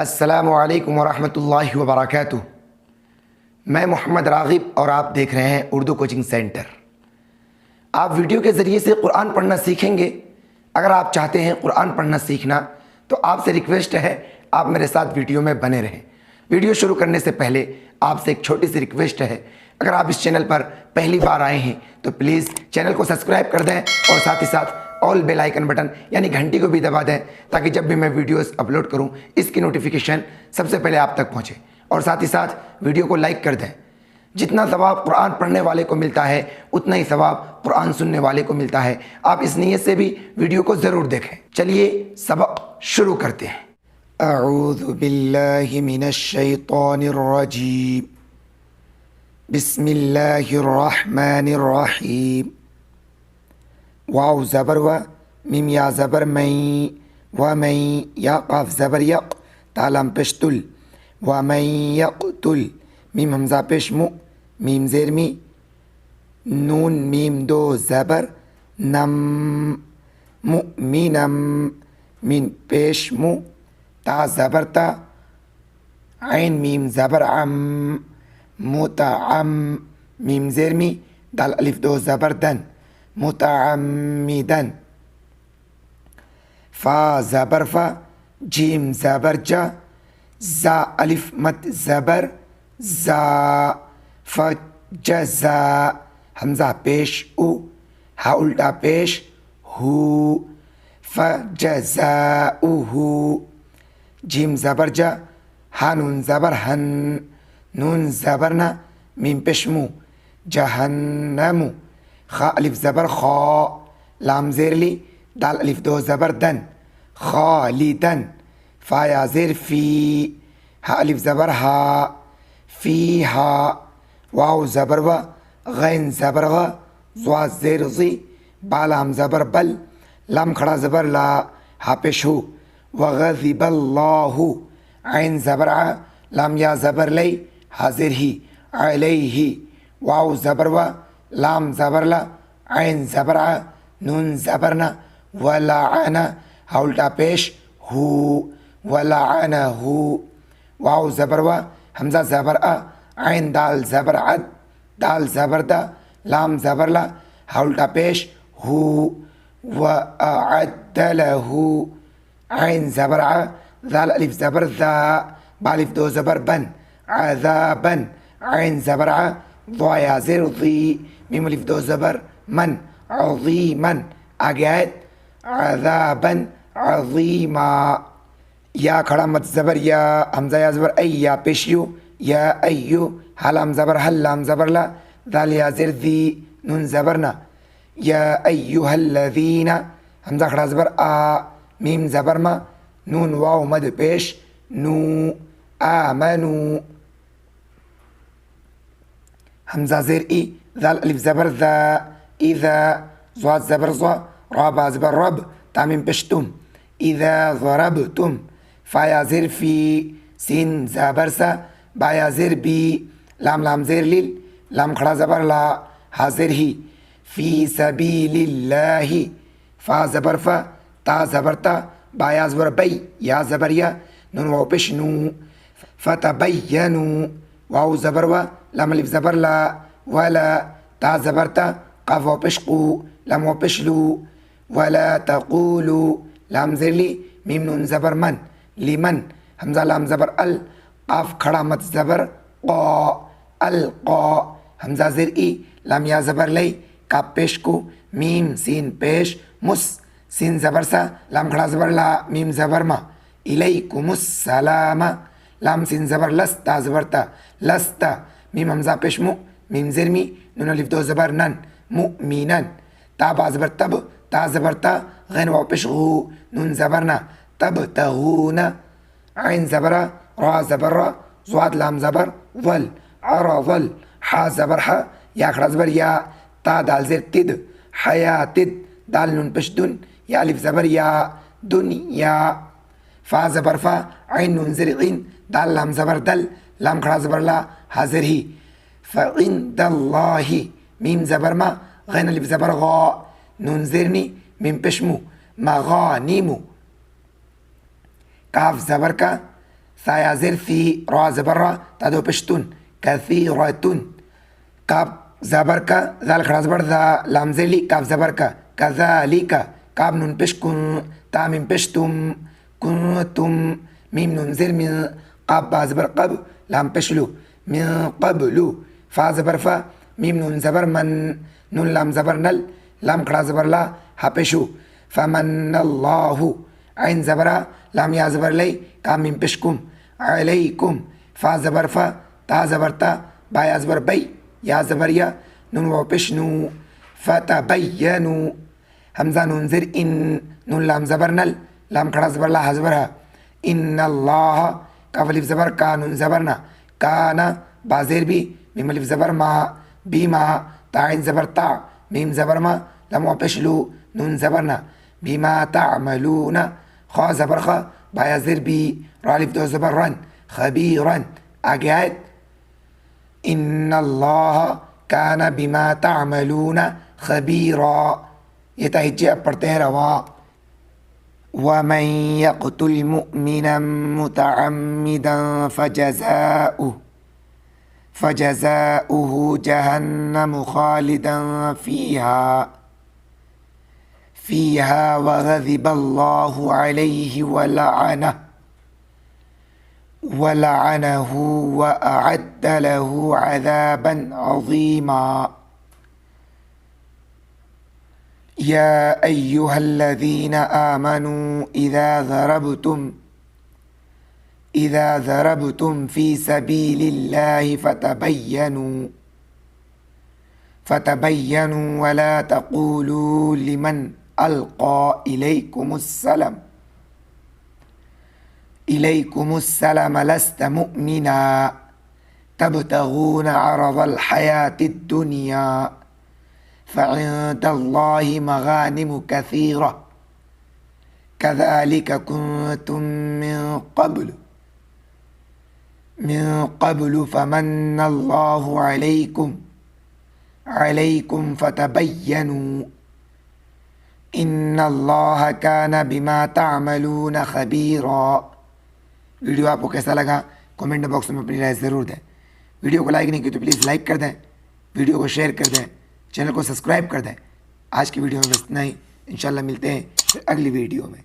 अस्सलामुअलैकुम वरहमतुल्लाहि वबरकातुह। मैं मोहम्मद रागिब और आप देख रहे हैं उर्दू कोचिंग सेंटर। आप वीडियो के ज़रिए से कुरान पढ़ना सीखेंगे। अगर आप चाहते हैं कुरान पढ़ना सीखना तो आपसे रिक्वेस्ट है आप मेरे साथ वीडियो में बने रहें। वीडियो शुरू करने से पहले आपसे एक छोटी सी रिक्वेस्ट है, अगर आप इस चैनल पर पहली बार आए हैं तो प्लीज़ चैनल को सब्सक्राइब कर दें और साथ ही साथ ऑल बेल आइकन बटन यानी घंटी को भी दबा दें, ताकि जब भी मैं वीडियोस अपलोड करूं इसकी नोटिफिकेशन सबसे पहले आप तक पहुंचे। और साथ ही साथ वीडियो को लाइक कर दें। जितना सवाब कुरान पढ़ने वाले को मिलता है उतना ही सवाब कुरान सुनने वाले को मिलता है। आप इस नीयत से भी वीडियो को ज़रूर देखें। चलिए सबक शुरू करते हैं। अऊज़ु बिल्लाहि मिनश शैतानिर रजीम। बिस्मिल्लाहिर रहमानिर रहीम। वाव ज़बर व, मीम या ज़बर मई, व मई, या काफ ज़बर यक, तालम पेश तुल, व मई यक़तुल, मीम हमज़ा पेश मु, मीम ज़ेर मी, नून मीम दो ज़बर नम, मुमिनम, मीन पेश मु, ता ज़बर ता, ऐन मीम ज़बर अम, मुतअम, मीम ज़ेर मी, दाल अलिफ दो ज़बर दन, मुतअम्मिदन, फा ज़बर फा, जीम ज़बर जा, जा अलिफ मत ज़बर जा, फजज़ा, हमज़ा पेश उ, हा उल्टा पेश हु, फजज़ाउहु, जीम ज़बर जा, हा नून ज़बर हन, नून ज़बर ना, मीम पेश मु, जहन्नमु, खा अलिफ ज़बर खा, लाम ज़ेर ली, दाल अलिफ दो ज़बर दन, खालिदन, फा या ज़ेर फ़ी, हा अलिफ ज़बर हा, फ़ी हा, वाव ज़बर व, गैन ज़बर ग, ज़्वा ज़ेर ज़ी, बा लाम ज़बर बल, लाम खड़ा ज़बर ला, हा पेश हु, वग़ज़िबल्लाहु, ऐन ज़बर आ, लाम या ज़बर लई, हा ज़ेर ही, अलैहि, वाव ज़बर व, लाम ज़बर ला, ऐन ज़बर आ, नून ज़बर ना, वलअना, हा उल्टा पेश हु, वलअनहु, वाव ज़बर व, हमज़ा ज़बर आ, ऐन दाल ज़बर अद, दाल ज़बर दा, लाम ज़बर ला, हा उल्टा पेश हु, वअअद्द लहु, ऐन ज़बर आ, दाल अलिफ ज़बर दा, बा अलिफ दो ज़बर बन, अज़ाबन, ऐन ज़बर आ, ज़ा या ज़ेर ज़ी, मीम अलिफ दो ज़बर मन, अज़ीमन, आगे आयत, अज़ाबन अज़ीमा, या खड़ा मत ज़बर या, हमज़ा या ज़बर ऐ, या पेश यू, या अय्यु, हा लाम ज़बर हल, लाम ज़बर ला, दाल या ज़ेर ज़ी, नून ज़बर ना, या अय्युहल्लज़ीना, हमज़ा खड़ा ज़बर आ, मीम ज़बर मा, नून वाव मद पेश नू, आमनू, हमज़ा ज़ेर ई, दाल अलिफ ज़बर ज़ा, इज़ा, ज़ा ज़बर ज़ा, रा बा ज़बर रब, तामीम पेश तुम, इज़ा ज़रबतुम, फा या ज़ेर फ़ी, सीन ज़बर सा, बा या ज़ेर बी, लाम लाम ज़ेर लिल, लाम खड़ा ज़बर ला, हा ज़ेर ही, फ़ी सबीलिल्लाहि, फा ज़बर फ़ा, ता ज़बर ता, बा या ज़बर बई, या ज़बर या, नून वाव पेश नू, फ़तबय्यनू, वाव ज़बर व, लाम अलिफ ज़बर ला, वला, ता ज़बर ता, काफ वाव पेश कू, लाम वाव पेश लू, वला तक़ूलू, लाम ज़ेर ली, मीम नून ज़बर मन, लिमन, हमज़ा लाम ज़बर अल, काफ खड़ा मत ज़बर क़ा, अल क़ा, हमज़ा ज़ेर ई, लाम या ज़बर लई, काफ पेश कू, मीम सीन पेश मुस, सीन ज़बर सा, लाम खड़ा ज़बर ला, मीम ज़बर मा, इलैकुमुस्सलामा, लाम सीन ज़बर लस, ता ज़बर ता, लस्ता, मीम हमज़ा पेश मु, मीम ज़ेर मी, नून अलिफ दो ज़बर नन, मुमिनन, ता बा ज़बर तब, ता ज़बर ता, गैन वाव पेश गू, नून ज़बर ना, तब तगूना, ऐन ज़बर आ, रा ज़बर रा, ज़्वाद लाम ज़बर वल, अरवल, हा ज़बर हा, या खड़ा ज़बर या, ता दाल ज़ेर तिद, हयातिद, दाल नून पेश दुन, या अलिफ ज़बर या, दुनिया, फा ज़बर फा, ऐन नून ज़ेर इन, दाल लाम ज़बर दल, लाम खड़ा ज़बर ला, हा ज़ेर ही, फ़इंदल्लाहि, मीम ज़बर मा, गैन अलिफ ज़बर गा, नून ज़ेर नी, मीम पेश मु, मगानिमु, काफ ज़बर का, साया ज़ेर सी रा ज़बर रा ता दो पेशतुन कसीरतुन काफ ज़बर का ज़ाल खड़ा ज़बर ज़ा लाम ज़ेर ली काफ ज़बर का कज़ालिका काफ नून पेश कुन ता मीम पेश तुम कुंतुम मीम नून ज़ेर मिन काफ बा ज़बर कब लाम पेश लू मिन क़ब्लु फा ज़बर फा मीम नून ज़बर मन नून लाम ज़बर नल लाम खड़ा ज़बर ला हा पेशू फ़मन्नल्लाहु ऐन ज़बरा लाम या ज़बर लई काम मीम पेश कुम अलैकुम फा ज़बर फा ता ज़बर ता बा या ज़बर बई या ज़बर या नून वाव पेश नू फ़तबय्यनु हमज़ा नून ज़ेर इन नून लाम ज़बर नल लाम खड़ा ज़बर ला हा ज़बर हा इन्नल्लाह काफ अलिफ ज़बर का नून ज़बर ना काना बा ज़ेर बी मीम अलिफ ज़बर मा बी मा ता ऐन ज़बर ता मीम ज़बर मा लाम वाव पेश लू नून ज़बर ना बिमा तामलूना खा ज़बर खा बाया ज़ेर बी रा अलिफ दो ज़बर रन खबीरन आगे आयत इन्नल्लाह काना बिमा तामलूना खबीरा ये ताहिज्जे अब पढ़ते हैं रवा वमन यक़्तुल मुअमिनन मुतअम्मिदन फजज़ाउहु जहन्नम खालिदन फ़ीहा वग़ज़िब अल्लाहु अलैहि वलअनहु वअअद्द लहु अज़ाबन अज़ीमा या अय्युहल्लज़ीन आमनू इज़ा ज़रबतुम फ़ी सबीलिल्लाहि फ़तबय्यनू वला तक़ूलू लिमन अलक़ा इलैकुमुस्सलाम लस्त मुअमिना तबतगून अरज़ल हयातिद दुनिया फ़इंदल्लाहि मग़ानिम कसीरा कज़ालिक कुंतुम मिन क़ब्लु फ़मन्नल्लाहु अलैकुम फ़तबय्यनू इन्नल्लाह काना बिमा तामलून खबीरा। वीडियो आपको कैसा लगा कमेंट बॉक्स में अपनी राय ज़रूर दें। वीडियो को लाइक नहीं की तो प्लीज़ लाइक कर दें, वीडियो को शेयर कर दें, चैनल को सब्सक्राइब कर दें। आज की वीडियो में बस इतना ही, इंशाल्लाह मिलते हैं फिर अगली वीडियो में।